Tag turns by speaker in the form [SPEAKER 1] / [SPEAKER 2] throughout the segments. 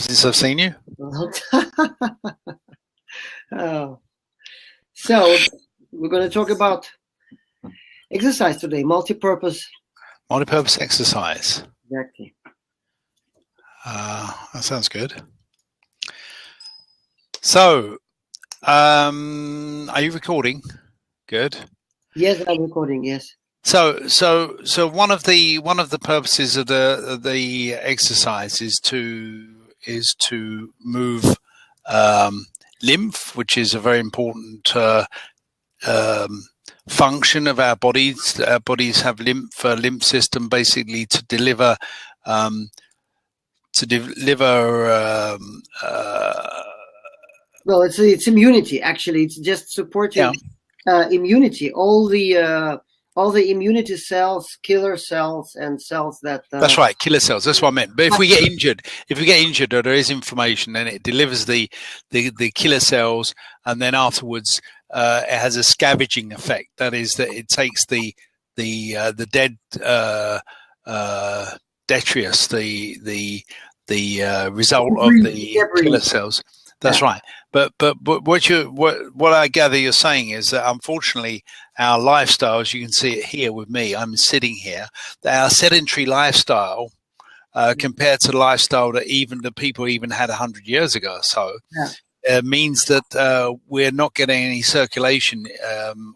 [SPEAKER 1] since I've seen you.
[SPEAKER 2] Oh. So we're going to talk about exercise today, multi-purpose.
[SPEAKER 1] Multi-purpose exercise.
[SPEAKER 2] Exactly.
[SPEAKER 1] That sounds good. So, are you recording? Good.
[SPEAKER 2] Yes, I'm recording. Yes.
[SPEAKER 1] So one of the purposes of the exercise is to move lymph, which is a very important function of our bodies. Our bodies have lymph system basically to deliver
[SPEAKER 2] well, it's immunity. Actually, it's just supporting immunity. All the immunity cells, killer cells, and cells that.
[SPEAKER 1] That's right, killer cells. That's what I meant. But if we get injured, or there is inflammation, then it delivers the killer cells, and then afterwards it has a scavenging effect. That is, that it takes the dead detritus, the result of the killer cells. That's right. But what I gather you're saying is that unfortunately our lifestyle, as you can see it here with me, I'm sitting here, that our sedentary lifestyle compared to the lifestyle that even the people even had 100 years ago or so, means that we're not getting any circulation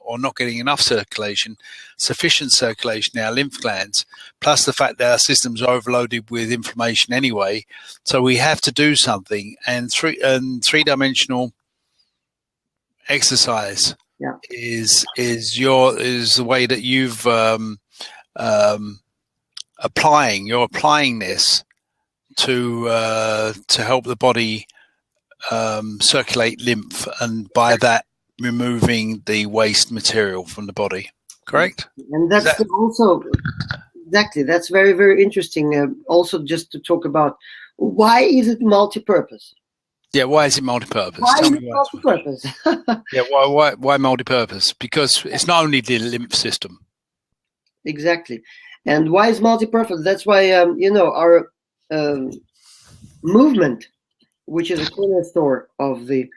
[SPEAKER 1] or not getting enough circulation, sufficient circulation in our lymph glands, plus the fact that our systems are overloaded with inflammation anyway. So we have to do something, and three-dimensional exercise is the way that you've applying this to help the body circulate lymph, and by that removing the waste material from the body. Correct?
[SPEAKER 2] And that's also exactly, that's very, very interesting. Also, just to talk about why is it multi-purpose?
[SPEAKER 1] Yeah, why is it multi-purpose?
[SPEAKER 2] Why is it multi-purpose?
[SPEAKER 1] Yeah, why multi-purpose? Because it's not only the lymph system. Exactly.
[SPEAKER 2] And why is multi-purpose? That's why our movement, which is a cornerstone of the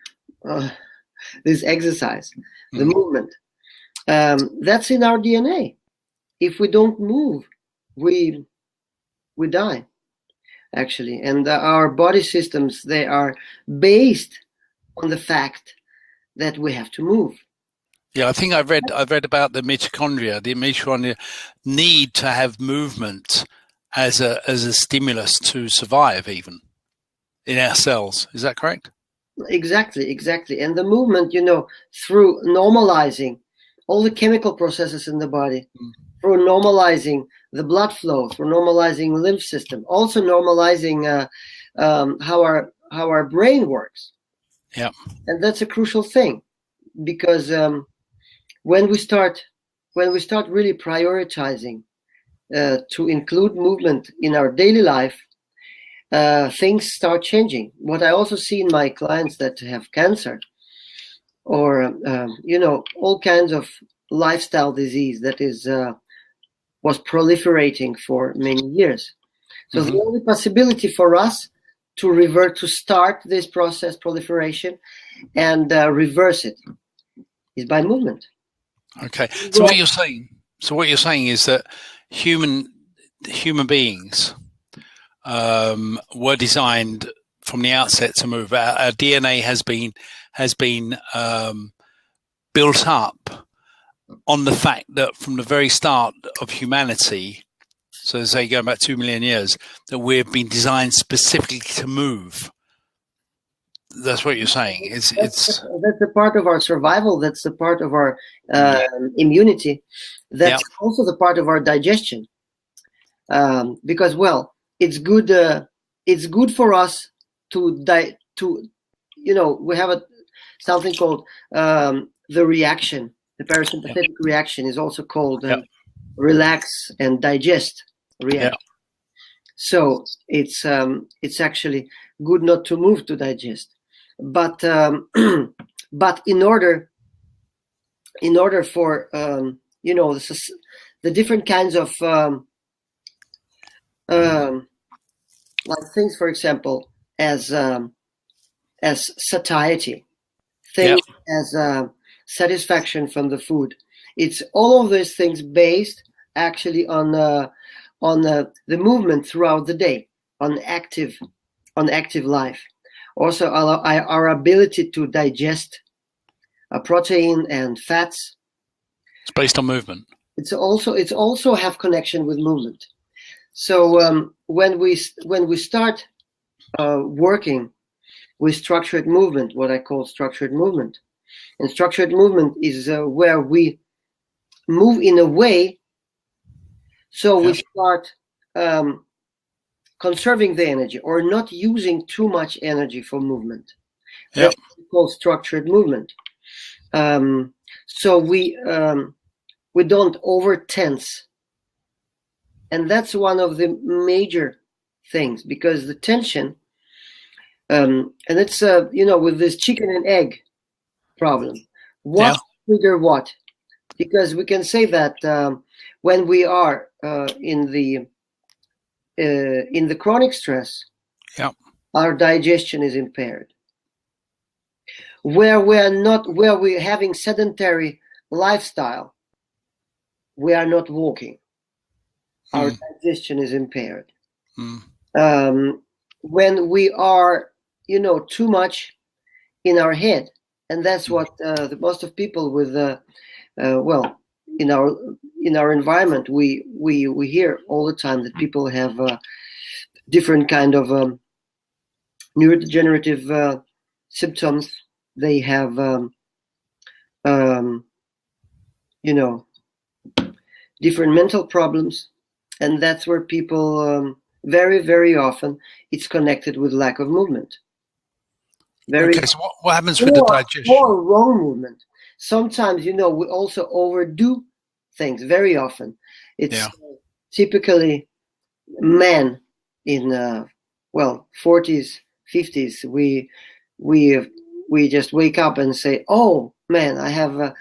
[SPEAKER 2] this exercise, the movement, that's in our DNA. If we don't move, we die, actually. And our body systems, they are based on the fact that we have to move.
[SPEAKER 1] Yeah, I think I've read about the mitochondria. The mitochondria need to have movement as a stimulus to survive, even in our cells. Is that correct?
[SPEAKER 2] Exactly. And the movement, through normalizing all the chemical processes in the body, through normalizing the blood flow, through normalizing the lymph system, also normalizing how our brain works.
[SPEAKER 1] Yeah.
[SPEAKER 2] And that's a crucial thing, because when we start really prioritizing to include movement in our daily life, things start changing. What I also see in my clients that have cancer, or all kinds of lifestyle disease that was proliferating for many years. So the only possibility for us to start this process, proliferation, and reverse it, is by movement.
[SPEAKER 1] Okay. So what you're saying is that human beings were designed from the outset to move. Our DNA has been built up on the fact that from the very start of humanity, so say going back 2 million years, that we've been designed specifically to move. That's what you're saying. That's
[SPEAKER 2] a part of our survival. That's a part of our immunity. That's also the part of our digestion. Because it's good. It's good for us to we have something called the reaction. The parasympathetic reaction is also called relax and digest reaction. So it's actually good not to move to digest, but in order for the different kinds of like things, for example, as satiety, things as satisfaction from the food. It's all of these things based actually on the movement throughout the day, on active life. Also, our ability to digest protein and fats.
[SPEAKER 1] It's based on movement.
[SPEAKER 2] It's also have connection with movement. So when we start working with structured movement, what I call structured movement, and structured movement is where we move in a way so we start conserving the energy or not using too much energy for movement. That's called structured movement. So we don't over tense, and that's one of the major things, because the tension, and it's with this chicken and egg problem, what trigger what? Because we can say that when we are in the chronic stress, our digestion is impaired. Where we're having sedentary lifestyle, we are not walking. Our digestion is impaired. When we are, too much in our head, and that's what most of people with, in our environment, we hear all the time that people have different kind of neurodegenerative symptoms. They have, different mental problems, and that's where people very, very often it's connected with lack of movement.
[SPEAKER 1] So what happens with the digestion?
[SPEAKER 2] Or wrong movement. Sometimes, we also overdo things very often. It's typically men in 40s, 50s. We just wake up and say, "Oh man, I have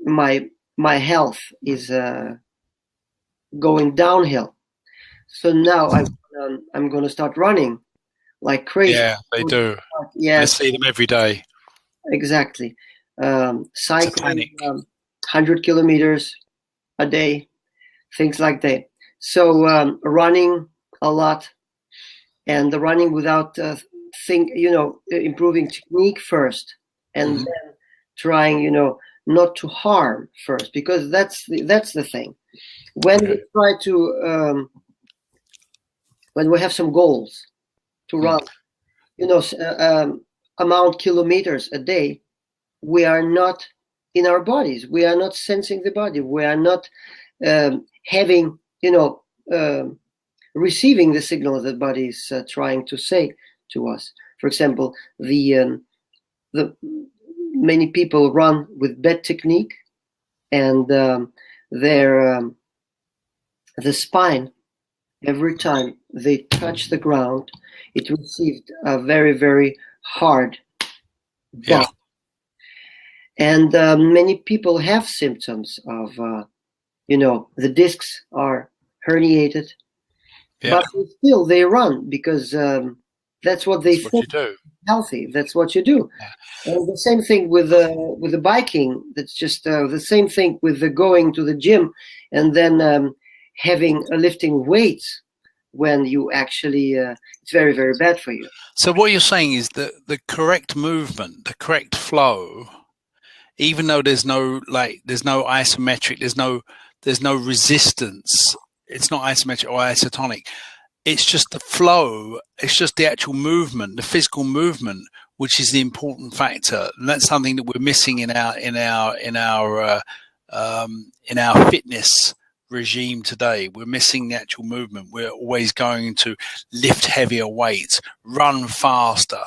[SPEAKER 2] my health is going downhill. So now I'm going to start running like crazy."
[SPEAKER 1] Yeah, they do. I see them every day.
[SPEAKER 2] Exactly. Cycling 100 kilometers a day, things like that. So running a lot, and the running without improving technique first, and then trying, not to harm first, because that's the thing. When we try to, when we have some goals to run, amount kilometers a day, we are not in our bodies. We are not sensing the body. We are not having, receiving the signal that the body is trying to say to us. For example, the many people run with bad technique, and the spine, every time they touch the ground, it received a very, very hard bump. And many people have symptoms of, the discs are herniated, but still they run because that's what they think healthy. That's what you do. And the same thing with the biking. That's just the same thing with the going to the gym and then having lifting weights when you actually it's very, very bad for you.
[SPEAKER 1] So what you're saying is that the correct movement, the correct flow, even though there's no isometric, there's no resistance, it's not isometric or isotonic, it's just the flow, it's just the actual movement, the physical movement, which is the important factor. And that's something that we're missing in our fitness regime today. We're missing the actual movement. We're always going to lift heavier weights, run faster,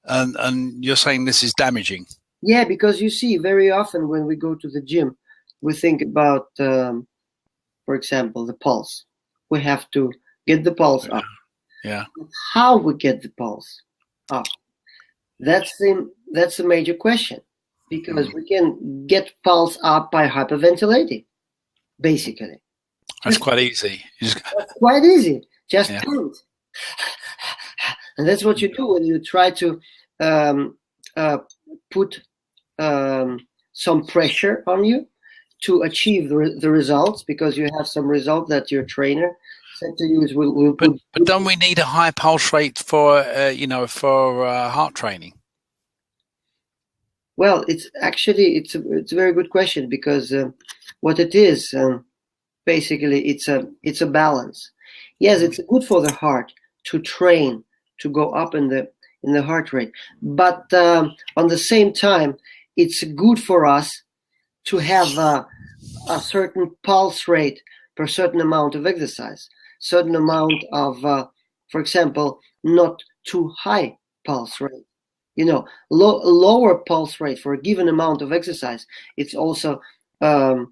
[SPEAKER 1] and you're saying this is damaging.
[SPEAKER 2] Yeah, because you see, very often when we go to the gym, we think about, for example, the pulse. We have to get the pulse up.
[SPEAKER 1] Yeah.
[SPEAKER 2] How we get the pulse up? That's a major question, because we can get pulse up by hyperventilating, basically.
[SPEAKER 1] That's quite easy.
[SPEAKER 2] That's quite easy. Just count. And that's what you do when you try to put some pressure on you to achieve the results, because you have some result that your trainer said to you is will
[SPEAKER 1] but don't we need a high pulse rate for heart training?
[SPEAKER 2] Well, it's a very good question, because what it is, basically it's a balance. Yes, it's good for the heart to train to go up in the heart rate, but on the same time, it's good for us to have a certain pulse rate per certain amount of exercise, certain amount of, for example, not too high pulse rate. Lower pulse rate for a given amount of exercise. It's also, that's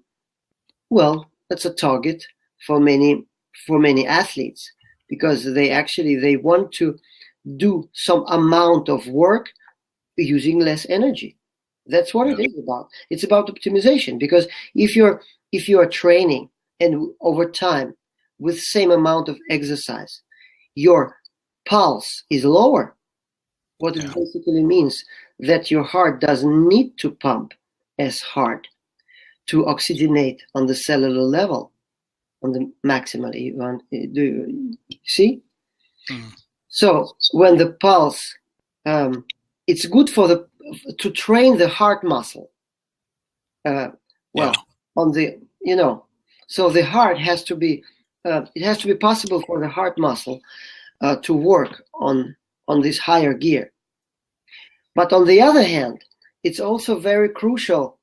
[SPEAKER 2] a target for many athletes, because they want to do some amount of work using less energy. That's what it is about. It's about optimization, because if you are training and over time with same amount of exercise, your pulse is lower. What it basically means that your heart doesn't need to pump as hard to oxygenate on the cellular level, on the maximally. Do you see? Mm. So when the pulse, it's good to train the heart muscle. On the so the heart has to be. It has to be possible for the heart muscle to work on this higher gear. But on the other hand, it's also very crucial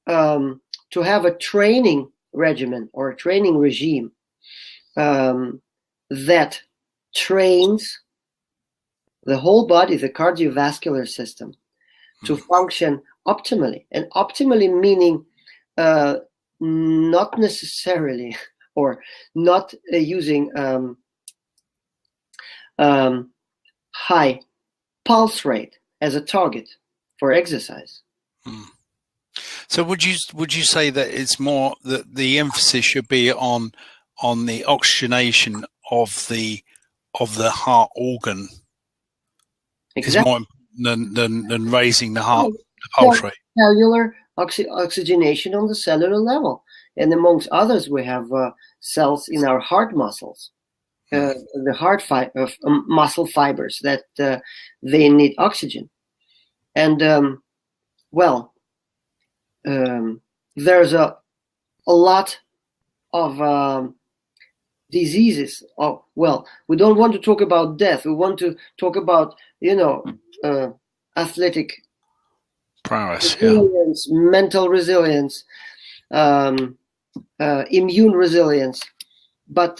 [SPEAKER 2] to have a training regimen or a training regime that trains the whole body, the cardiovascular system, to function optimally. And optimally meaning not necessarily or not using high pulse rate as a target for exercise.
[SPEAKER 1] So would you say that it's more that the emphasis should be on the oxygenation of the heart organ?
[SPEAKER 2] Exactly.
[SPEAKER 1] Is more than raising the heart pulse rate.
[SPEAKER 2] Cellular oxygenation on the cellular level, and amongst others, we have cells in our heart muscles, the heart muscle fibers that they need oxygen, and there's a lot of diseases. We don't want to talk about death. We want to talk about athletic
[SPEAKER 1] prowess,
[SPEAKER 2] resilience, mental resilience, immune resilience. But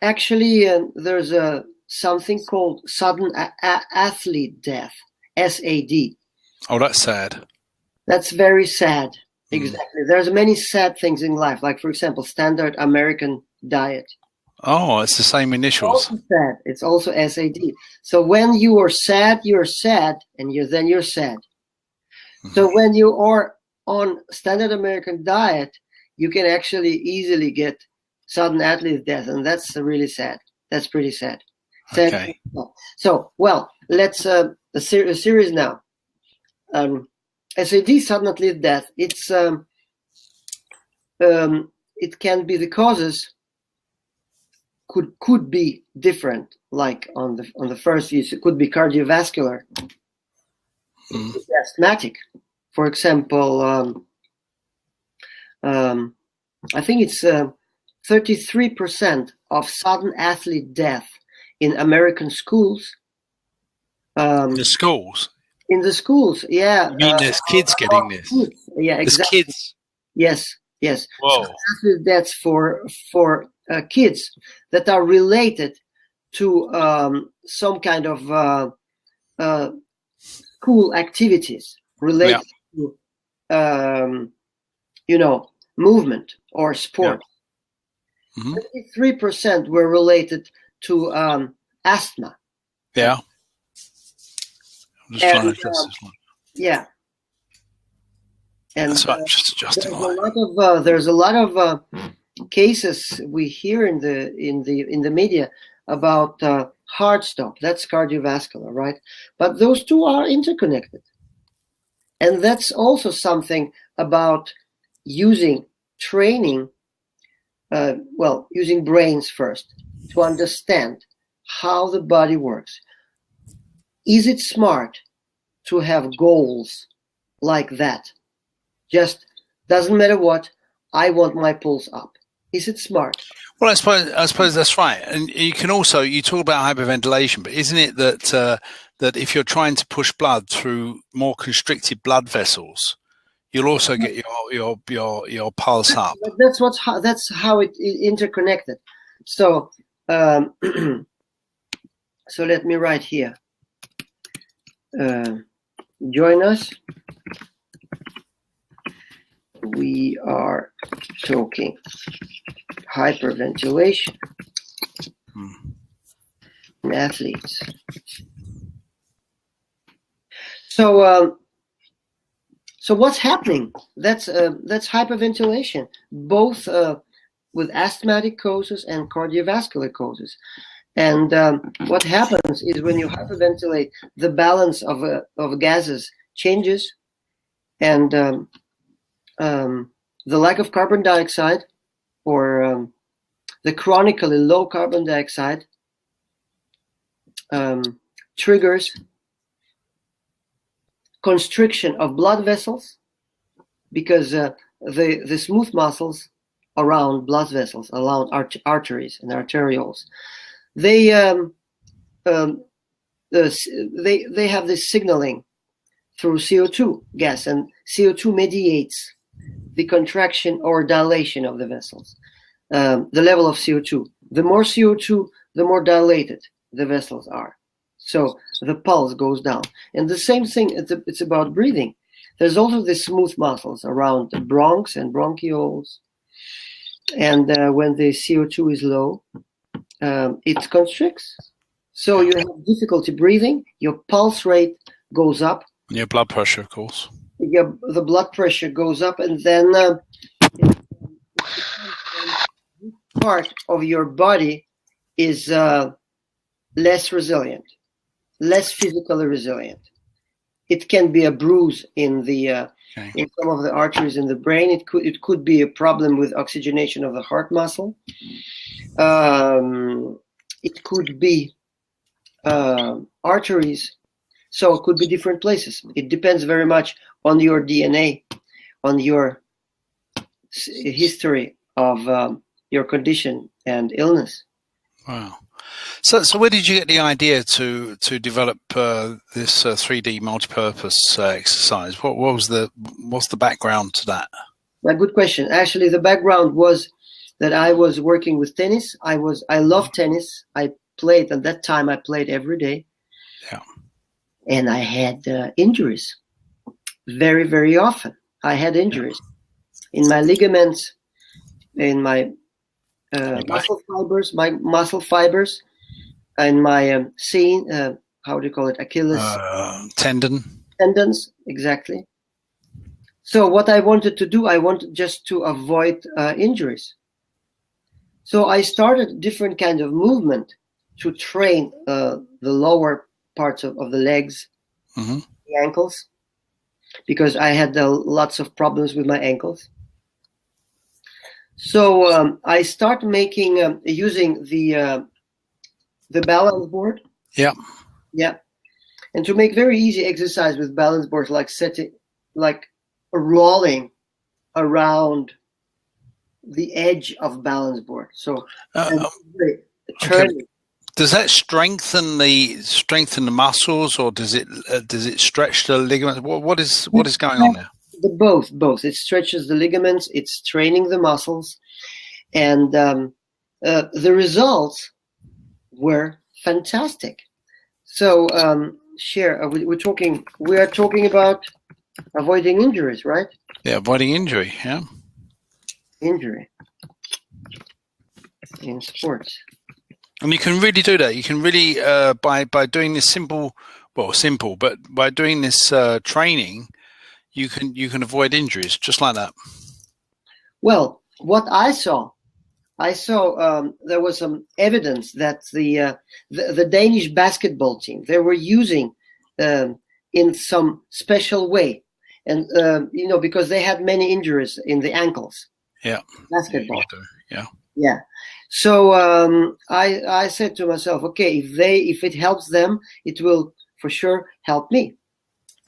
[SPEAKER 2] actually, there's something called sudden athlete death, SAD.
[SPEAKER 1] Oh, that's sad.
[SPEAKER 2] That's very sad. Exactly. There's many sad things in life, like, for example, standard American diet.
[SPEAKER 1] Oh, it's the same initials.
[SPEAKER 2] It's also sad. It's also SAD. So when you are sad, you're sad, and then you're sad. So when you are on standard American diet, you can actually easily get sudden athlete death, and that's really sad. That's pretty sad.
[SPEAKER 1] Okay.
[SPEAKER 2] So, let's a series now. SAD, sudden athlete death. It's it can be the causes could be different. Like on the first use, it could be cardiovascular, asthmatic. For example, I think it's 33% of sudden athlete death in American schools.
[SPEAKER 1] The schools.
[SPEAKER 2] In the schools, yeah.
[SPEAKER 1] You mean there's kids getting this?
[SPEAKER 2] Kids. Yeah, exactly.
[SPEAKER 1] There's kids.
[SPEAKER 2] Yes.
[SPEAKER 1] Whoa.
[SPEAKER 2] So that's for kids that are related to some kind of school activities related to movement or sport. 33% were related to asthma.
[SPEAKER 1] Yeah. I'm just trying to adjust this one.
[SPEAKER 2] Yeah. And
[SPEAKER 1] there's
[SPEAKER 2] a lot of cases we hear in the media about heart stop. That's cardiovascular, right? But those two are interconnected. And that's also something about using training, using brains first to understand how the body works. Is it smart to have goals like that? Just doesn't matter what, I want my pulse up. Is it smart?
[SPEAKER 1] Well, I suppose that's right. And you can also, you talk about hyperventilation, but isn't it that that if you're trying to push blood through more constricted blood vessels, you'll also get your pulse up?
[SPEAKER 2] That's how it interconnected. So so let me write here. Join us. We are talking hyperventilation in athletes. So what's happening? That's hyperventilation, both with asthmatic causes and cardiovascular causes. And what happens is when you hyperventilate, the balance of gases changes, and the lack of carbon dioxide, or the chronically low carbon dioxide, triggers constriction of blood vessels, because the smooth muscles around blood vessels, around arteries and arterioles, they have this signaling through CO2 gas, and CO2 mediates the contraction or dilation of the vessels. The level of CO2. The more CO2, the more dilated the vessels are. So the pulse goes down. And the same thing, it's about breathing. There's also the smooth muscles around the bronchs and bronchioles. And when the CO2 is low, it constricts. So you have difficulty breathing, your pulse rate goes up.
[SPEAKER 1] And your blood pressure, of course.
[SPEAKER 2] The blood pressure goes up, and then part of your body is less resilient, less physically resilient. It can be a bruise in the in some of the arteries in the brain. It could be a problem with oxygenation of the heart muscle. It could be arteries. So it could be different places. It depends very much on your DNA, on your history of your condition and illness.
[SPEAKER 1] Wow. So where did you get the idea to develop this 3D multipurpose exercise? What's the background to that?
[SPEAKER 2] A good question. Actually, the background was that I was working with tennis. I love tennis. I played at that time. I played every day.
[SPEAKER 1] Yeah. And
[SPEAKER 2] I had injuries very, very often. I had injuries in my ligaments, in my muscle fibers, and my how do you call it? Achilles tendons, exactly. So what I wanted to do, I wanted just to avoid injuries. So I started different kind of movement to train the lower parts of the legs, the ankles, because I had lots of problems with my ankles. So I start making using the balance board.
[SPEAKER 1] Yeah.
[SPEAKER 2] Yeah. And to make very easy exercise with balance boards, like rolling around the edge of balance board. So turning.
[SPEAKER 1] Okay. Does that strengthen the muscles, or does it stretch the ligaments? What is going on there?
[SPEAKER 2] Both. It stretches the ligaments. It's training the muscles, and the results were fantastic. So, we are talking about avoiding injuries, right?
[SPEAKER 1] Yeah, avoiding injury. Yeah.
[SPEAKER 2] Injury in sports.
[SPEAKER 1] And you can really do that. You can really by doing this simple, but by doing this training, you can avoid injuries just like that.
[SPEAKER 2] Well, what I saw there was some evidence that the Danish basketball team, they were using in some special way, and because they had many injuries in the ankles.
[SPEAKER 1] Yeah,
[SPEAKER 2] basketball.
[SPEAKER 1] Yeah.
[SPEAKER 2] So I said to myself, okay, if it helps them, it will for sure help me.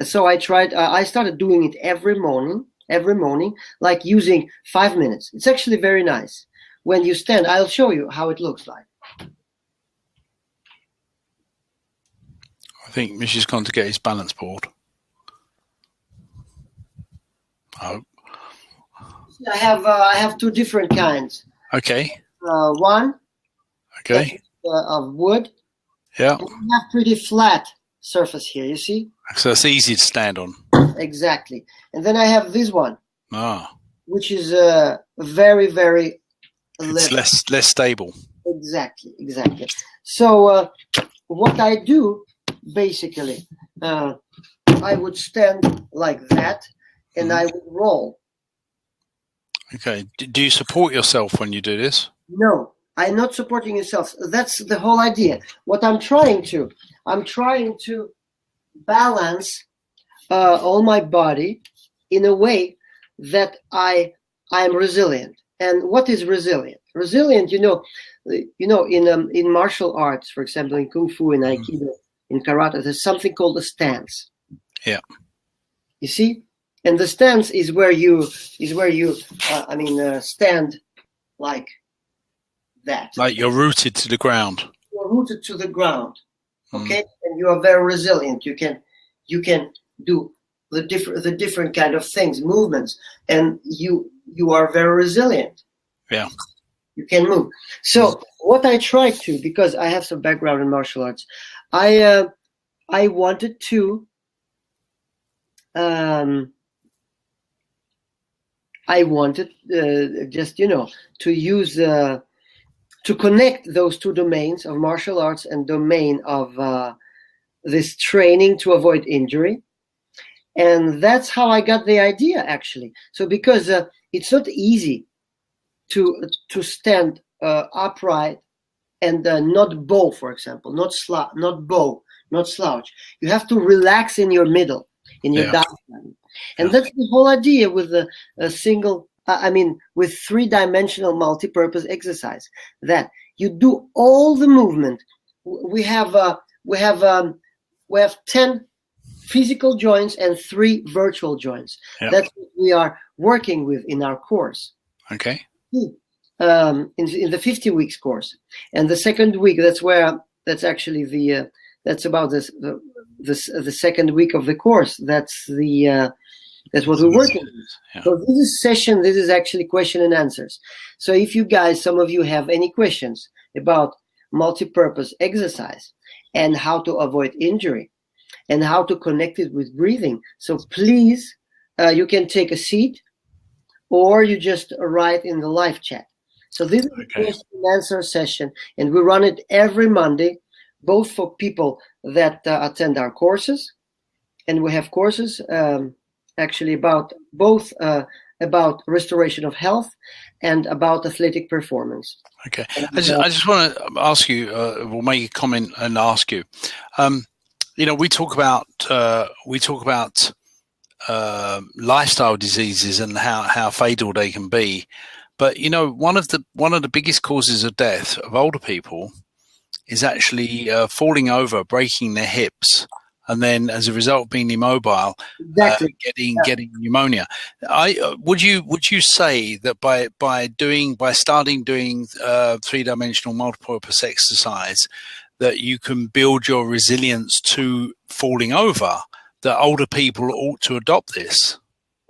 [SPEAKER 2] So I tried. I started doing it every morning, like using 5 minutes. It's actually very nice. When you stand, I'll show you how it looks like.
[SPEAKER 1] I think Mishy's gone to get his balance board. Oh.
[SPEAKER 2] I have two different kinds.
[SPEAKER 1] Okay.
[SPEAKER 2] One.
[SPEAKER 1] Okay.
[SPEAKER 2] Of wood.
[SPEAKER 1] Yeah.
[SPEAKER 2] And I have pretty flat surface here. You see?
[SPEAKER 1] So it's easy to stand on.
[SPEAKER 2] Exactly. And then I have this one. Which is very, very.
[SPEAKER 1] It's less stable.
[SPEAKER 2] Exactly. So what I do basically, I would stand like that, and I would roll.
[SPEAKER 1] Okay. Do you support yourself when you do this?
[SPEAKER 2] No, I'm not supporting yourself. That's the whole idea. What I'm trying to balance all my body in a way that I am resilient. And what is resilient? Resilient, in martial arts, for example, in Kung Fu, in Aikido, in Karate, there's something called a stance.
[SPEAKER 1] Yeah.
[SPEAKER 2] You see? And the stance is where you stand like that.
[SPEAKER 1] Like you're rooted to the ground.
[SPEAKER 2] You're rooted to the ground. Okay? And you are very resilient. You can do the different kind of things, movements, and you are very resilient.
[SPEAKER 1] Yeah.
[SPEAKER 2] You can move. So what I tried to, because I have some background in martial arts, I wanted to to use to connect those two domains of martial arts and domain of this training to avoid injury. And that's how I got the idea, actually. So because it's not easy to stand upright and not bow, for example, not slouch. You have to relax in your middle, in your diaphragm. And that's the whole idea with with three-dimensional multi-purpose exercise, that you do all the movement. We have 10 physical joints and 3 virtual joints. Yep. That's what we are working with in our course.
[SPEAKER 1] Okay.
[SPEAKER 2] In the 50 weeks course, and the second week, that's actually that's about the second week of the course. That's what we're working with. Yeah. So this is actually question and answers. So if some of you have any questions about multi-purpose exercise and how to avoid injury and how to connect it with breathing, so please, you can take a seat or you just write in the live chat. So this is a question and answer session, and we run it every Monday, both for people that attend our courses, and we have courses actually about both about restoration of health and about athletic performance.
[SPEAKER 1] Okay, I just want to ask you, we'll make a comment and ask you. We talk about lifestyle diseases and how fatal they can be, but one of the biggest causes of death of older people is actually falling over, breaking their hips, and then as a result of being immobile, getting pneumonia. Would you say that by starting doing three-dimensional multi-purpose exercise, that you can build your resilience to falling over, that older people ought to adopt this?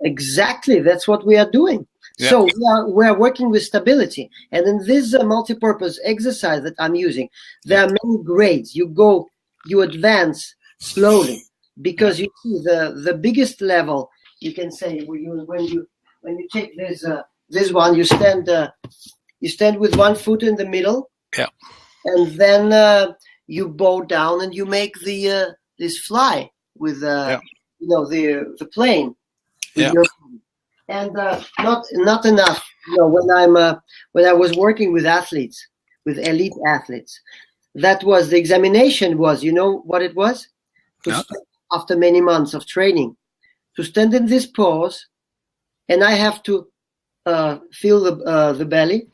[SPEAKER 2] Exactly, that's what we are doing. Yeah. So we are working with stability, and in this multi-purpose exercise that I'm using, there are many grades. You advance slowly, because you see the biggest level, you can say, when you take this one, you stand with one foot in the middle, and then you bow down and you make this fly with the plane with your and not enough. When I was working with athletes, with elite athletes, that was the examination. Was what it was?
[SPEAKER 1] No.
[SPEAKER 2] After many months of training, to stand in this pose, and I have to feel the belly.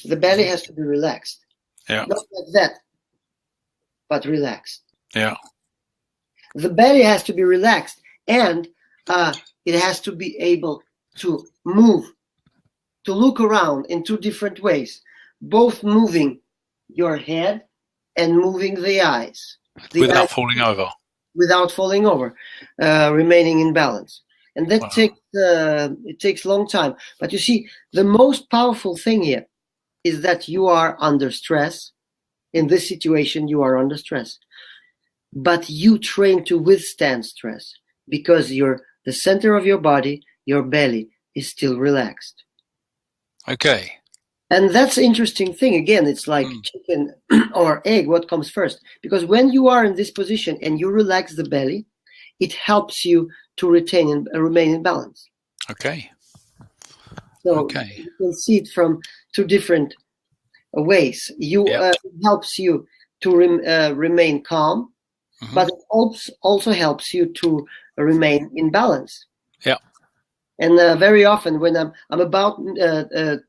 [SPEAKER 2] The belly has to be relaxed.
[SPEAKER 1] Yeah.
[SPEAKER 2] Not like that, but relaxed.
[SPEAKER 1] Yeah.
[SPEAKER 2] The belly has to be relaxed, and it has to be able to move, to look around in two different ways, both moving your head and moving the eyes.
[SPEAKER 1] Without falling over.
[SPEAKER 2] Without falling over, remaining in balance. And that it takes a long time. But you see, the most powerful thing here is that you are under stress. In this situation, you are under stress. But you train to withstand stress because the center of your body, your belly, is still relaxed.
[SPEAKER 1] Okay.
[SPEAKER 2] And that's an interesting thing. Again, it's like chicken or egg, what comes first? Because when you are in this position and you relax the belly, it helps you to retain and remain in balance.
[SPEAKER 1] Okay.
[SPEAKER 2] So you can see it from two different ways. It helps you to remain calm, but it also helps you to remain in balance.
[SPEAKER 1] Yeah.
[SPEAKER 2] And very often when I'm about to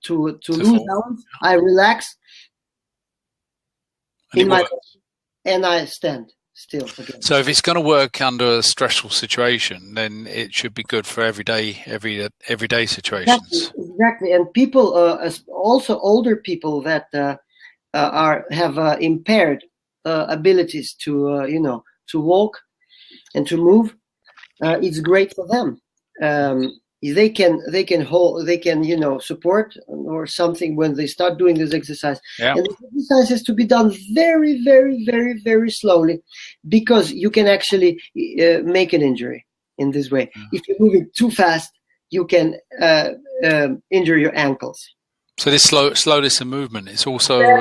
[SPEAKER 2] lose balance, I relax in my and I stand still again.
[SPEAKER 1] So if it's going to work under a stressful situation, then it should be good for everyday situations.
[SPEAKER 2] Exactly. And people, also older people that have impaired abilities to walk and to move, it's great for them. They can support or something when they start doing this exercise.
[SPEAKER 1] Yeah.
[SPEAKER 2] And this exercise has to be done very, very, very, very slowly, because you can actually make an injury in this way. If you're moving too fast, you can injure your ankles.
[SPEAKER 1] So this slowness in movement is also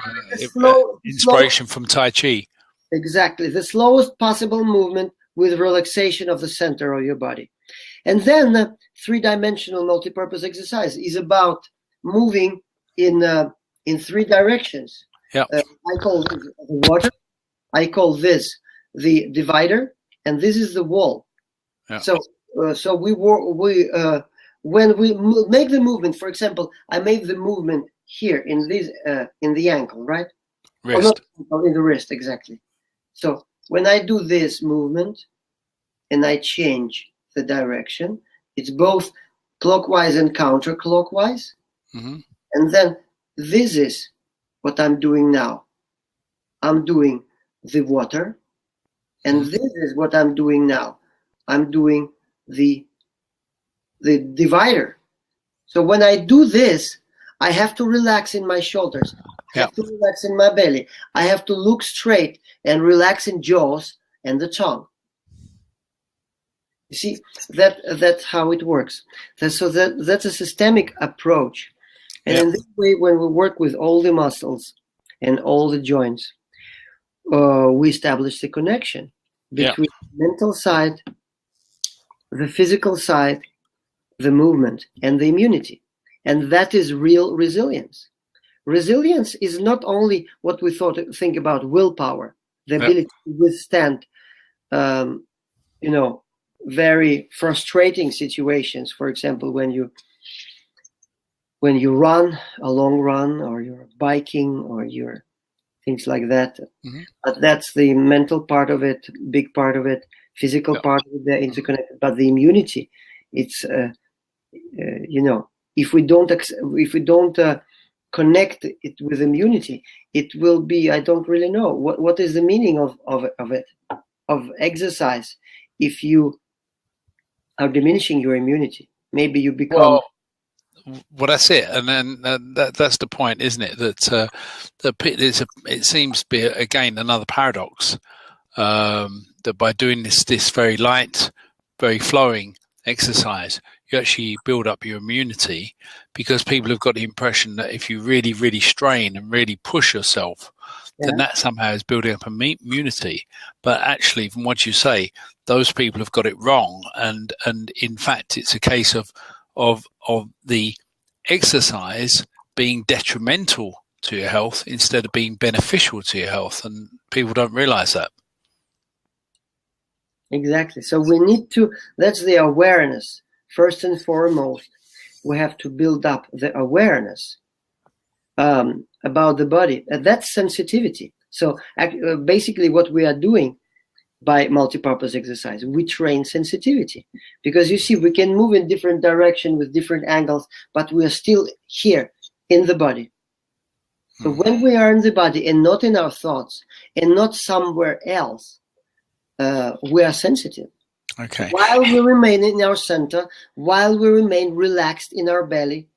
[SPEAKER 1] inspiration from Tai Chi.
[SPEAKER 2] Exactly, the slowest possible movement with relaxation of the center of your body. And then the three-dimensional multi-purpose exercise is about moving in three directions.
[SPEAKER 1] Yeah.
[SPEAKER 2] I call this the water, I call this the divider, and this is the wall.
[SPEAKER 1] Yeah.
[SPEAKER 2] So when we make the movement, for example, I make the movement here in the ankle, right?
[SPEAKER 1] Wrist.
[SPEAKER 2] In the wrist, exactly. So when I do this movement and I change the direction, it's both clockwise and counterclockwise.
[SPEAKER 1] Mm-hmm.
[SPEAKER 2] And then this is what I'm doing now. I'm doing the water, and this is what I'm doing now. I'm doing the divider. So when I do this, I have to relax in my shoulders. I have to relax in my belly. I have to look straight and relax in jaws and the tongue. You see, that's how it works. That's a systemic approach. And in this way, when we work with all the muscles and all the joints, we establish the connection between the mental side, the physical side, the movement, and the immunity. And that is real resilience. Resilience is not only what we think about willpower, the ability to withstand, very frustrating situations. For example, when you run a long run, or you're biking, or you're things like that. Mm-hmm. But that's the mental part of it, big part of it, physical part of it, they're interconnected. But the immunity, it's if we don't connect it with immunity, it will be, I don't really know what is the meaning of exercise if you are diminishing your immunity. Maybe you become
[SPEAKER 1] well, that's it, and then that's the point, isn't it? That it seems to be again another paradox, that by doing this very light, very flowing exercise, you actually build up your immunity, because people have got the impression that if you really, really strain and really push yourself, then that somehow is building up immunity. But actually, from what you say, those people have got it wrong, and in fact, it's a case of of the exercise being detrimental to your health instead of being beneficial to your health, and people don't realize that.
[SPEAKER 2] Exactly. So we need to, that's the awareness. First and foremost, we have to build up the awareness about the body. That's sensitivity. So basically what we are doing by multipurpose exercise, we train sensitivity. Because you see, we can move in different directions with different angles, but we are still here in the body. So when we are in the body and not in our thoughts and not somewhere else, we are sensitive.
[SPEAKER 1] Okay.
[SPEAKER 2] While we remain in our center, while we remain relaxed in our belly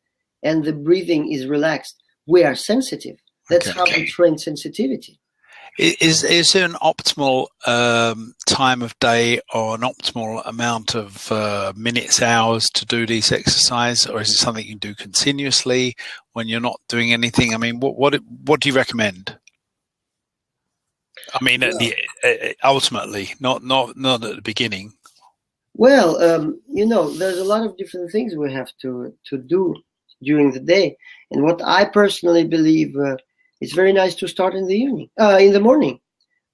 [SPEAKER 2] and the breathing is relaxed, we are sensitive. That's how we train sensitivity.
[SPEAKER 1] Is there an optimal time of day or an optimal amount of minutes, hours to do these exercises, or is it something you do continuously when you're not doing anything? I mean, what do you recommend? I mean, ultimately, not at the beginning.
[SPEAKER 2] Well, there's a lot of different things we have to do during the day, and what I personally believe. It's very nice to start in the morning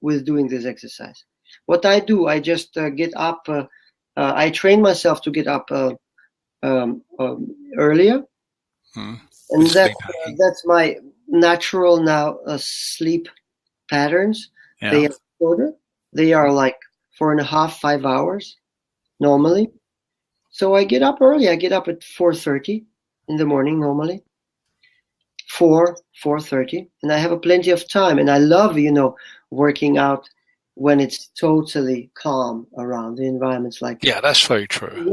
[SPEAKER 2] with doing this exercise. What I do, I just get up. I train myself to get up earlier, and that's my natural now sleep patterns. Yeah. They are shorter. They are like 4.5, 5 hours normally. So I get up early. I get up at 4:30 in the morning normally. 4:30, and I have plenty of time, and I love working out when it's totally calm around. The environment's like
[SPEAKER 1] that's very true.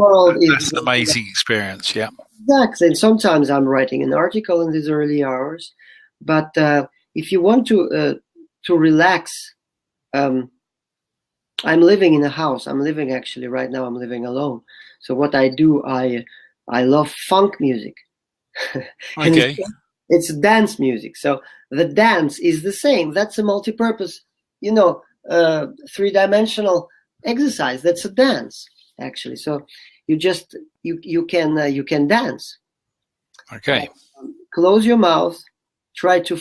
[SPEAKER 1] That's an amazing experience. Yeah,
[SPEAKER 2] exactly. And sometimes I'm writing an article in these early hours, but if you want to relax, I'm living in a house. I'm living actually right now. I'm living alone. So what I do, I love funk music.
[SPEAKER 1] Okay.
[SPEAKER 2] It's dance music. So the dance is the same. That's a multi-purpose, three-dimensional exercise. That's a dance, actually. So you can dance.
[SPEAKER 1] Okay.
[SPEAKER 2] Close your mouth. Try to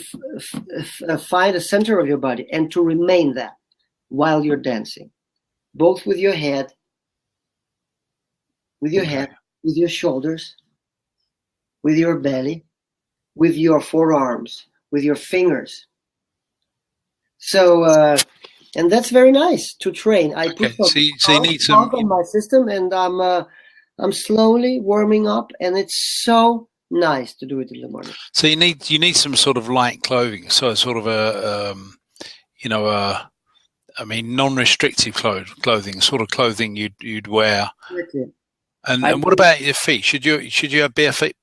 [SPEAKER 2] find a center of your body and to remain that while you're dancing, both with your head, with your shoulders, with your belly, with your forearms, with your fingers. So, and that's very nice to train. I put
[SPEAKER 1] so you need some
[SPEAKER 2] on my system, and I'm slowly warming up, and it's so nice to do it in the morning.
[SPEAKER 1] So you need some sort of light clothing, so sort of non-restrictive clothing, sort of clothing you'd wear.
[SPEAKER 2] Exactly.
[SPEAKER 1] And what about your feet? Should you have bare feet?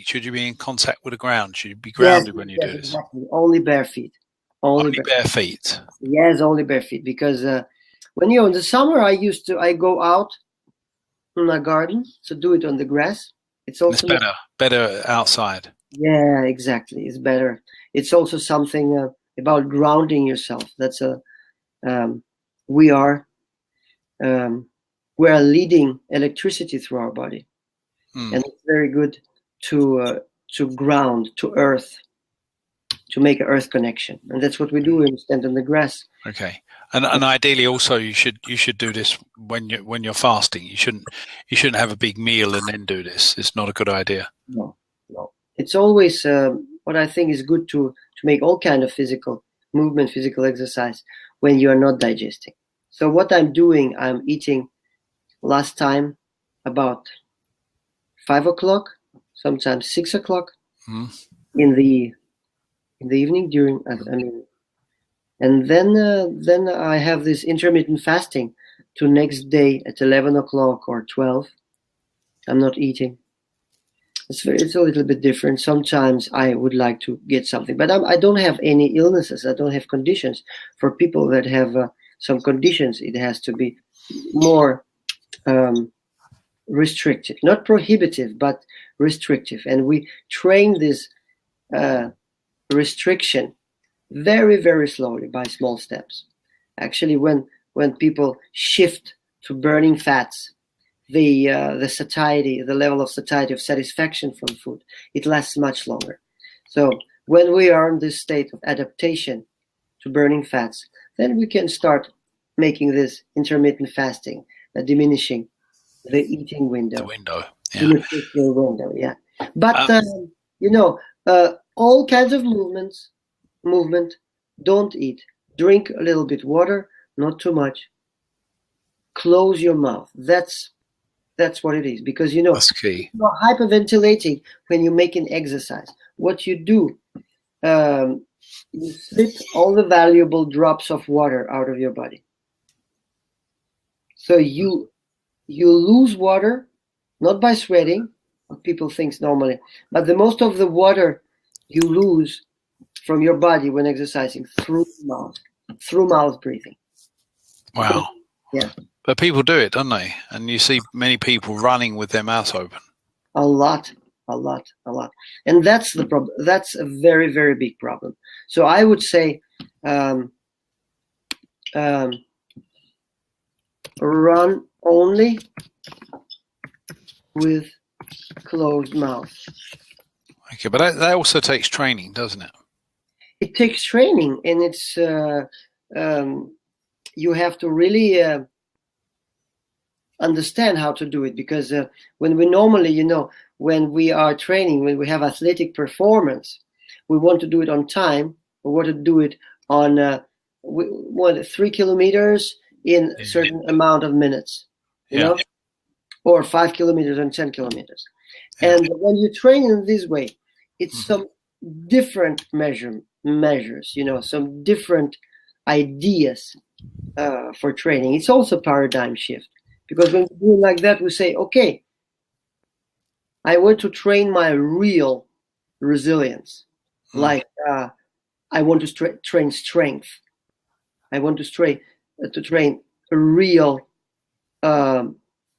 [SPEAKER 1] Should you be in contact with the ground? Should you be grounded when you do this?
[SPEAKER 2] Exactly. Only bare feet.
[SPEAKER 1] Only bare feet.
[SPEAKER 2] Yes, only bare feet. Because when you're in the summer, I go out in my garden to do it on the grass. It's also
[SPEAKER 1] better outside.
[SPEAKER 2] Yeah, exactly. It's better. It's also something about grounding yourself. That's we are leading electricity through our body, and it's very good to ground to earth, to make an earth connection, and that's what we do when we stand on the grass.
[SPEAKER 1] Okay, and ideally also you should do this when you're fasting. You shouldn't have a big meal and then do this. It's not a good idea.
[SPEAKER 2] No. It's always what I think is good to make all kind of physical movement, physical exercise when you are not digesting. So what I'm doing, I'm eating last time about 5 o'clock, sometimes 6 o'clock in the evening during. And then I have this intermittent fasting to next day at 11 o'clock or 12. I'm not eating. It's a little bit different. Sometimes I would like to get something, but I don't have any illnesses. I don't have conditions. For people that have some conditions, it has to be more restrictive, not prohibitive, but restrictive. And we train this restriction very, very slowly by small steps. Actually, when people shift to burning fats the satiety, the level of satiety, of satisfaction from food, it lasts much longer. So when we are in this state of adaptation to burning fats, then we can start making this intermittent fasting, diminishing the eating window.
[SPEAKER 1] The window,
[SPEAKER 2] yeah. The nutritional window, yeah. But you know, all kinds of movement. Don't eat. Drink a little bit water, not too much. Close your mouth. That's what it is, because you know,
[SPEAKER 1] that's key.
[SPEAKER 2] You're hyperventilating when you make an exercise. What you do, you slip all the valuable drops of water out of your body. So you lose water, not by sweating, what people think normally, but the most of the water you lose from your body when exercising through mouth breathing.
[SPEAKER 1] Wow.
[SPEAKER 2] Yeah.
[SPEAKER 1] But people do it, don't they? And you see many people running with their mouth open.
[SPEAKER 2] A lot. And that's the problem. That's a very, very big problem. So I would say run only with closed mouth.
[SPEAKER 1] Okay, but that also takes training, doesn't it?
[SPEAKER 2] It takes training, and it's you have to really understand how to do it, because when we normally, you know, when we are training, when we have athletic performance, we want to do it on time. We want to do it on 3 kilometers in a certain amount of minutes, you know, or 5 kilometers and 10 kilometers. Yeah. And when you train in this way, it's some different measures, you know, some different ideas for training. It's also paradigm shift, because when we do it like that, we say, okay, I want to train my real resilience. Like I want to train strength. I want to train a real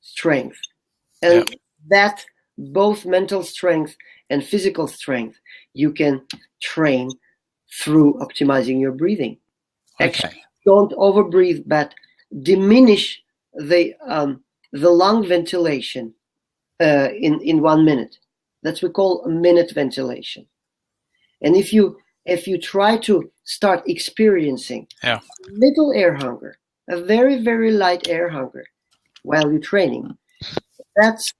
[SPEAKER 2] strength, and that both mental strength and physical strength you can train through optimizing your breathing.
[SPEAKER 1] Okay.
[SPEAKER 2] Actually, don't overbreathe, but diminish the lung ventilation in 1 minute. That's what we call a minute ventilation. And if you try to start experiencing a little air hunger, a very, very light air hunger while you're training, that's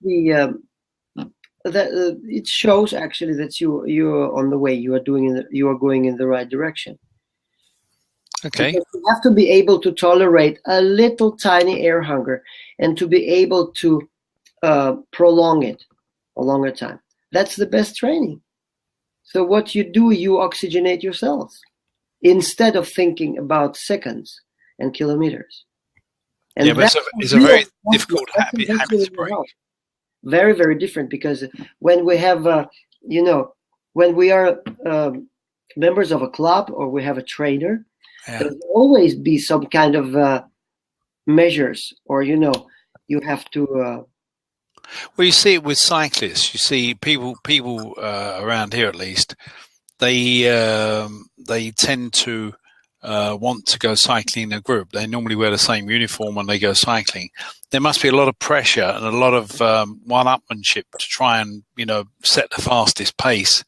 [SPEAKER 2] it shows actually that you're on the way. You are going in the right direction.
[SPEAKER 1] Okay.
[SPEAKER 2] Because you have to be able to tolerate a little tiny air hunger, and to be able to prolong it a longer time. That's the best training. So what you do, you oxygenate your cells instead of thinking about seconds and kilometers. And
[SPEAKER 1] but it's a very difficult habit to break.
[SPEAKER 2] Very, very different, because when we have, when we are members of a club or we have a trainer, there will always be some kind of measures, or, you have to...
[SPEAKER 1] Well, you see it with cyclists. You see people around here, at least, they tend to want to go cycling in a group. They normally wear the same uniform when they go cycling. There must be a lot of pressure and a lot of one-upmanship to try and set the fastest pace.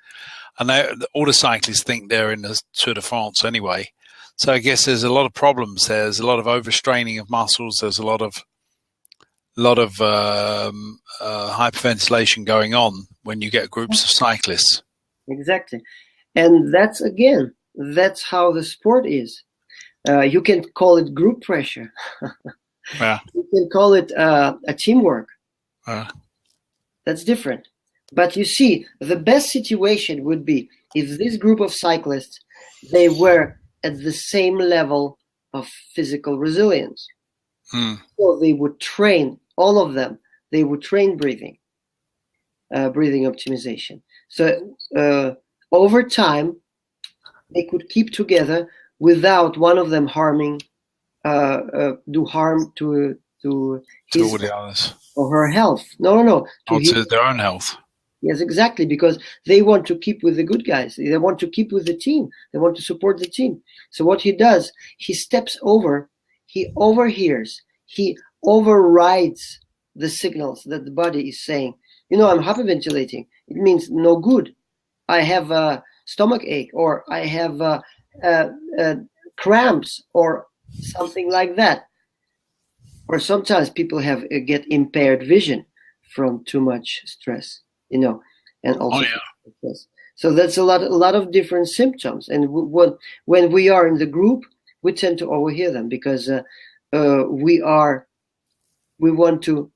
[SPEAKER 1] And all the cyclists think they're in the Tour de France anyway. So I guess there's a lot of problems. There's a lot of overstraining of muscles. There's a lot of hyperventilation going on when you get groups of cyclists.
[SPEAKER 2] Exactly. And that's how the sport is. You can call it group pressure. You can call it a teamwork. That's different. But you see, the best situation would be if this group of cyclists, they were at the same level of physical resilience. So they would train, all of them, they would train breathing optimization. So over time, they could keep together without one of them do harm to his
[SPEAKER 1] the others
[SPEAKER 2] or her health. No.
[SPEAKER 1] To their own health.
[SPEAKER 2] Yes, exactly, because they want to keep with the good guys. They want to keep with the team. They want to support the team. So what he does, he steps over, he overhears, he overrides the signals that the body is saying, I'm hyperventilating. It means no good. I have a stomach ache, or I have cramps, or something like that. Or sometimes people get impaired vision from too much stress, and also stress. So that's a lot of different symptoms. And when we are in the group, we tend to overhear them, because we want to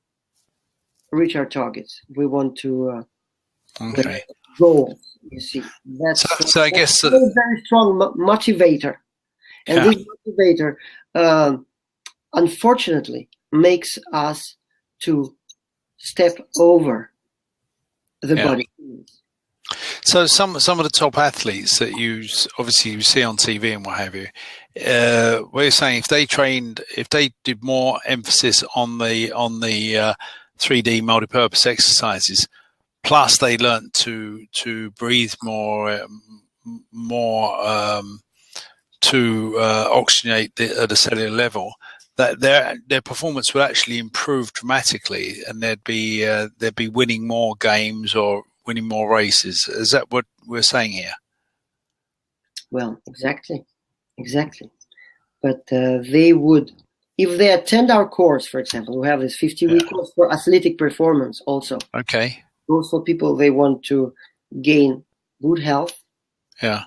[SPEAKER 2] reach our targets. We want to goals. You see, that's
[SPEAKER 1] I guess
[SPEAKER 2] a very strong motivator, and this motivator, unfortunately, makes us to step over the body.
[SPEAKER 1] So some of the top athletes that you see on TV and what have you, what you're saying, if they did more emphasis on the 3D multi-purpose exercises, plus they learned to breathe more to oxygenate at a cellular level, that their performance would actually improve dramatically, and they'd be winning more games or winning more races. Is that what we're saying here?
[SPEAKER 2] Well, exactly. But they would, if they attend our course, for example, we have this 50-week course for athletic performance also.
[SPEAKER 1] Okay.
[SPEAKER 2] Those for people, they want to gain good health.
[SPEAKER 1] Yeah.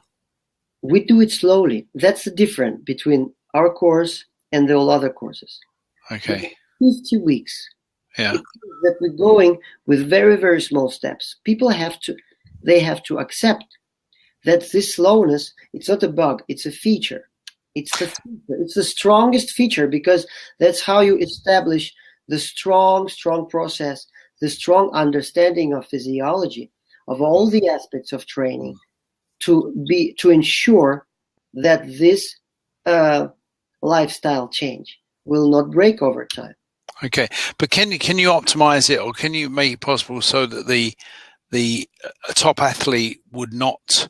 [SPEAKER 2] We do it slowly. That's the difference between our course and all other courses.
[SPEAKER 1] Okay.
[SPEAKER 2] 50 weeks.
[SPEAKER 1] Yeah.
[SPEAKER 2] That we're going with very, very small steps. People have to accept that this slowness, it's not a bug, it's a feature. It's the strongest feature, because that's how you establish the strong process, the strong understanding of physiology, of all the aspects of training, to ensure that this lifestyle change will not break over time.
[SPEAKER 1] Okay, but can you optimize it, or can you make it possible so that the top athlete would not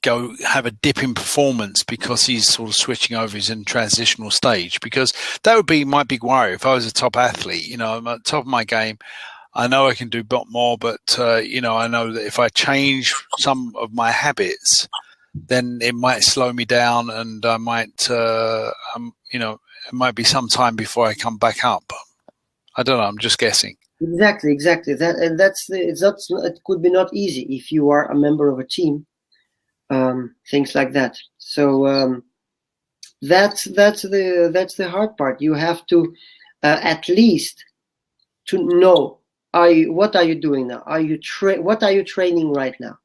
[SPEAKER 1] go have a dip in performance because he's sort of switching over, he's in transitional stage? Because that would be my big worry. If I was a top athlete, I'm at the top of my game, I know I can do a lot more, but I know that if I change some of my habits, then it might slow me down, and I might it might be some time before I come back up. I don't know, I'm just guessing.
[SPEAKER 2] Exactly. It could be not easy if you are a member of a team, things like that. So that's the hard part. You have to at least to know, what are you doing now? What are you training right now?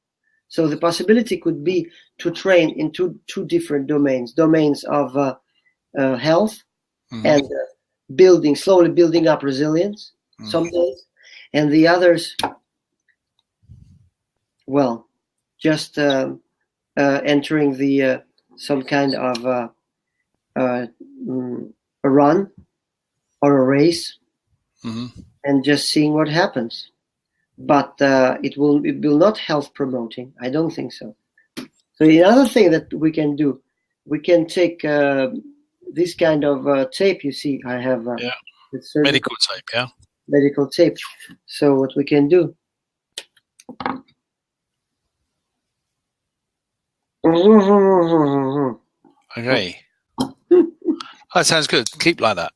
[SPEAKER 2] So the possibility could be to train in two different domains of health and slowly building up resilience some days, and the others, well, just entering the some kind of a run or a race, and just seeing what happens. But it will not health promoting. I don't think so. So the other thing that we can do, we can take this kind of tape. You see, I have
[SPEAKER 1] medical tape. Yeah.
[SPEAKER 2] Medical tape. So what we can do.
[SPEAKER 1] Okay. That sounds good. Keep like that.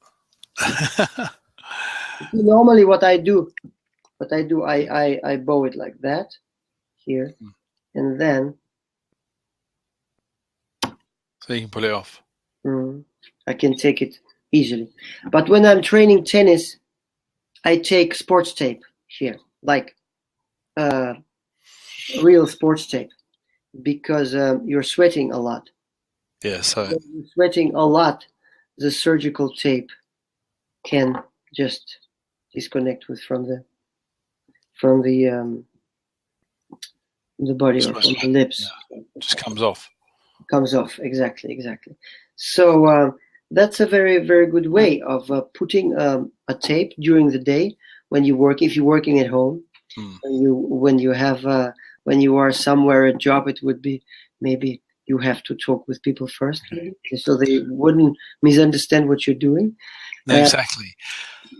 [SPEAKER 2] Normally what I do, I bow it like that here, and then
[SPEAKER 1] so you can pull it off.
[SPEAKER 2] I can take it easily. But when I'm training tennis, I take sports tape here, like real sports tape, because you're sweating a lot.
[SPEAKER 1] Yeah, so
[SPEAKER 2] when you're sweating a lot, the surgical tape can just disconnect from the body or from the lips.
[SPEAKER 1] Yeah, just comes off.
[SPEAKER 2] Comes off, exactly. So that's a very, very good way of putting a tape during the day when you work. If you're working at home, when you are somewhere at job, it would be maybe you have to talk with people first, so they wouldn't misunderstand what you're doing.
[SPEAKER 1] Exactly.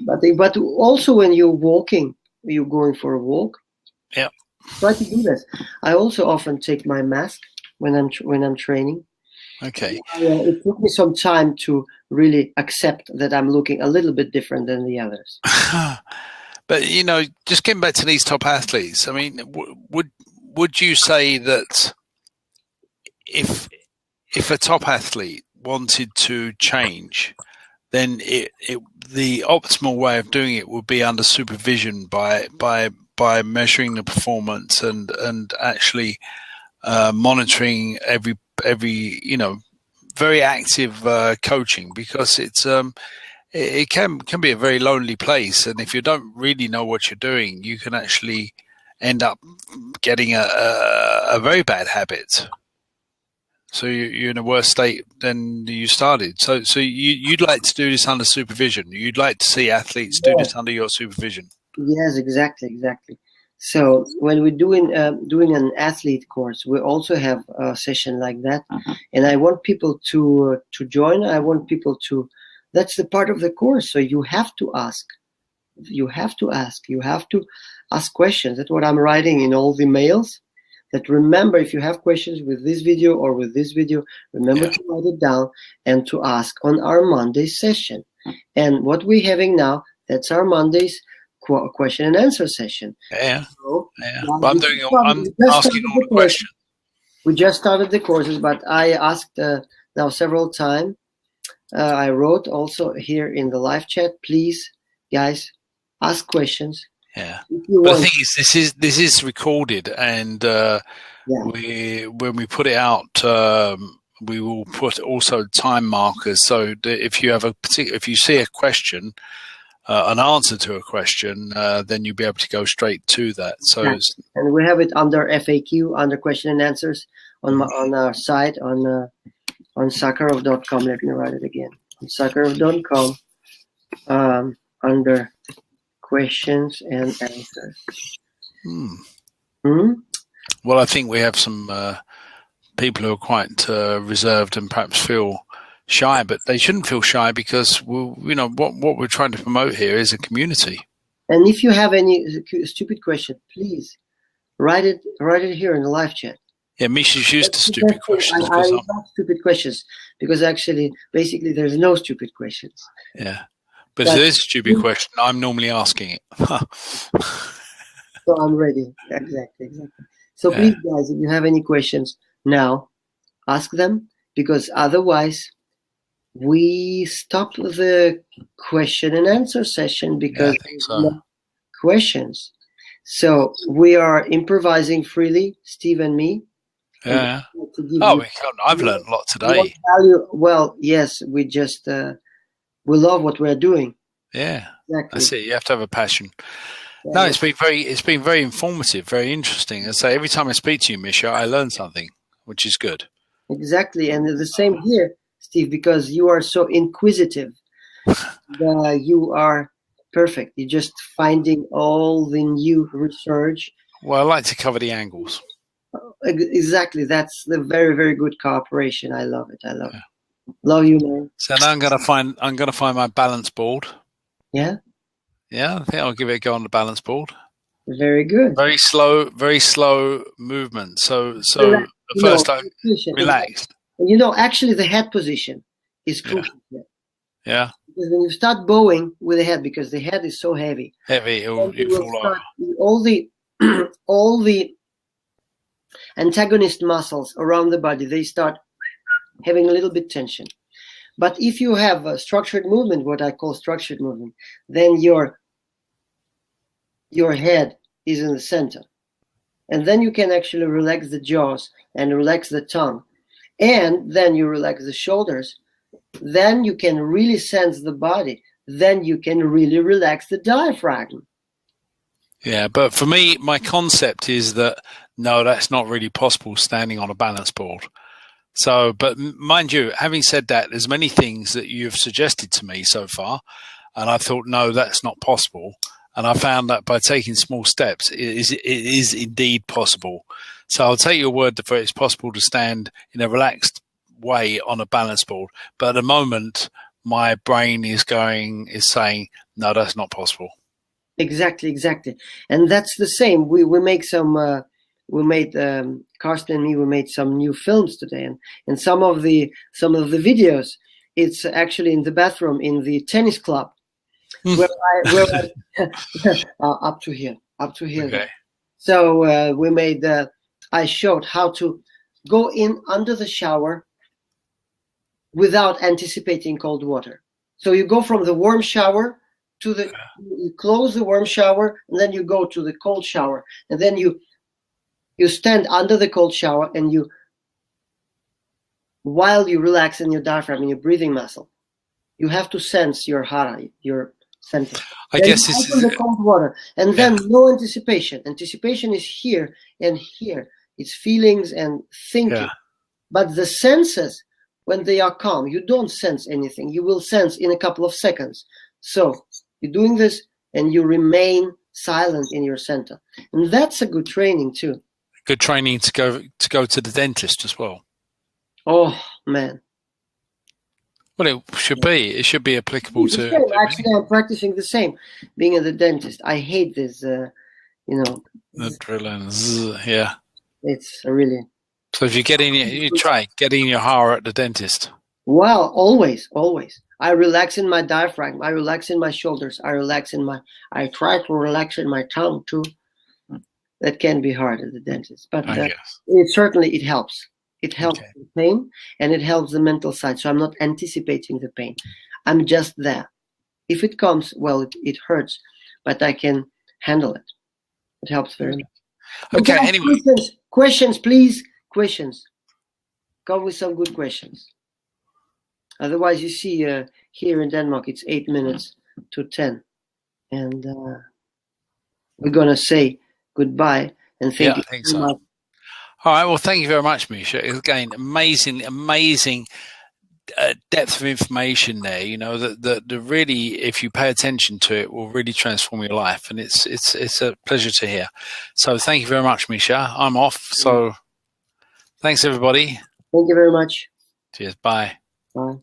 [SPEAKER 2] But also when you're walking, you're going for a walk.
[SPEAKER 1] Yeah.
[SPEAKER 2] Try to do this. I also often take my mask when I'm training.
[SPEAKER 1] Okay.
[SPEAKER 2] It took me some time to really accept that I'm looking a little bit different than the others.
[SPEAKER 1] But just getting back to these top athletes, I mean, would you say that if a top athlete wanted to change, then the optimal way of doing it would be under supervision by measuring the performance and actually monitoring every very active coaching, because it can be a very lonely place, and if you don't really know what you're doing, you can actually end up getting a very bad habit. So you're in a worse state than you started. So you'd like to do this under supervision. You'd like to see athletes do this under your supervision.
[SPEAKER 2] Yes, exactly. So when we're doing an athlete course, we also have a session like that, and I want people to join. I want people to. That's the part of the course. So you have to ask. You have to ask questions. That's what I'm writing in all the mails. That remember, if you have questions with this video or with this video, remember to write it down and to ask on our Monday session. And what we're having now, that's our Monday's question and answer session.
[SPEAKER 1] Yeah.
[SPEAKER 2] So,
[SPEAKER 1] I'm asking all the questions.
[SPEAKER 2] We just started the courses, but I asked now several times. I wrote also here in the live chat, please, guys, ask questions.
[SPEAKER 1] Yeah, but the thing is, this is recorded, and when we put it out, we will put also time markers. So that if you have if you see a question, an answer to a question, then you'll be able to go straight to that. So,
[SPEAKER 2] and we have it under FAQ, under question and answers on our site on Sakharoff.com. Let me write it again. On Sakharoff.com, under questions and answers.
[SPEAKER 1] Well, I think we have some people who are quite reserved and perhaps feel shy, but they shouldn't feel shy, because what we're trying to promote here is a community.
[SPEAKER 2] And if you have any stupid question, please write it here in the live chat.
[SPEAKER 1] Yeah, Misha's used to stupid questions.
[SPEAKER 2] I love stupid questions, because basically, there's no stupid questions.
[SPEAKER 1] Yeah. But if there's a stupid question, I'm normally asking it.
[SPEAKER 2] So I'm ready. Exactly. So please, guys, if you have any questions now, ask them, because otherwise we stop the question and answer session because no questions. So we are improvising freely, Steve and me.
[SPEAKER 1] Yeah. I've learned a lot today.
[SPEAKER 2] Well, yes, we just we love what we're doing.
[SPEAKER 1] Yeah, exactly. That's it. You have to have a passion. Yeah. No, it's been very informative, very interesting. And so every time I speak to you, Misha, I learn something, which is good.
[SPEAKER 2] Exactly, and the same here, Steve, because you are so inquisitive. You are perfect. You're just finding all the new research.
[SPEAKER 1] Well, I like to cover the angles.
[SPEAKER 2] Exactly, that's the very, very good cooperation. I love it. Love you, man.
[SPEAKER 1] So now I'm gonna find my balance board.
[SPEAKER 2] Yeah.
[SPEAKER 1] Yeah, I think I'll give it a go on the balance board.
[SPEAKER 2] Very good.
[SPEAKER 1] Very slow movement. So first I'm relaxed.
[SPEAKER 2] Actually, the head position is crucial.
[SPEAKER 1] Yeah.
[SPEAKER 2] Because when you start bowing with the head, because the head is so heavy.
[SPEAKER 1] You fall over.
[SPEAKER 2] All the antagonist muscles around the body, they start having a little bit tension. But if you have a structured movement, what I call structured movement, then your head is in the center. And then you can actually relax the jaws and relax the tongue. And then you relax the shoulders. Then you can really sense the body. Then you can really relax the diaphragm.
[SPEAKER 1] Yeah, but for me, my concept is that, no, that's not really possible standing on a balance board. So, but mind you, having said that, there's many things that you've suggested to me so far, and I thought, no, that's not possible. And I found that by taking small steps, it is indeed possible. So I'll take your word for it's possible to stand in a relaxed way on a balance board. But at the moment, my brain is saying, no, that's not possible.
[SPEAKER 2] Exactly. And that's the same. We make some, Karsten and me, we made some new films today. And some of the videos, it's actually in the bathroom, in the tennis club, where I up to here.
[SPEAKER 1] Okay.
[SPEAKER 2] So we made, I showed how to go in under the shower without anticipating cold water. So you go from the warm shower to you close the warm shower, and then you go to the cold shower, and then you stand under the cold shower, and while you relax in your diaphragm and your breathing muscle, you have to sense your hara, your center.
[SPEAKER 1] I guess this is
[SPEAKER 2] the cold water, and then no anticipation. Anticipation is here and here. It's feelings and thinking.
[SPEAKER 1] Yeah.
[SPEAKER 2] But the senses, when they are calm, you don't sense anything. You will sense in a couple of seconds. So you're doing this, and you remain silent in your center, and that's a good training too.
[SPEAKER 1] Good training to go to the dentist as well.
[SPEAKER 2] Oh man.
[SPEAKER 1] Well, it should be. It should be applicable to.
[SPEAKER 2] Actually, I'm practicing the same. Being at the dentist, I hate this. The
[SPEAKER 1] drill and yeah.
[SPEAKER 2] It's really.
[SPEAKER 1] So if you try getting your hara at the dentist.
[SPEAKER 2] Well, always. I relax in my diaphragm. I relax in my shoulders. I try to relax in my tongue too. That can be hard at the dentist, but it helps. It helps the pain, and it helps the mental side. So I'm not anticipating the pain. I'm just there. If it comes, well, it hurts, but I can handle it. It helps very much.
[SPEAKER 1] Okay, anyway.
[SPEAKER 2] Questions, please. Questions. Come with some good questions. Otherwise, you see, here in Denmark, it's 8 minutes to 10. And we're going to say goodbye and thank you.
[SPEAKER 1] I think so. Much. All right. Well, thank you very much, Misha. Again, amazing depth of information there. You know, that really, if you pay attention to it, will really transform your life. And it's a pleasure to hear. So thank you very much, Misha. I'm off. So thanks, everybody.
[SPEAKER 2] Thank you very much.
[SPEAKER 1] Cheers. Bye.
[SPEAKER 2] Bye.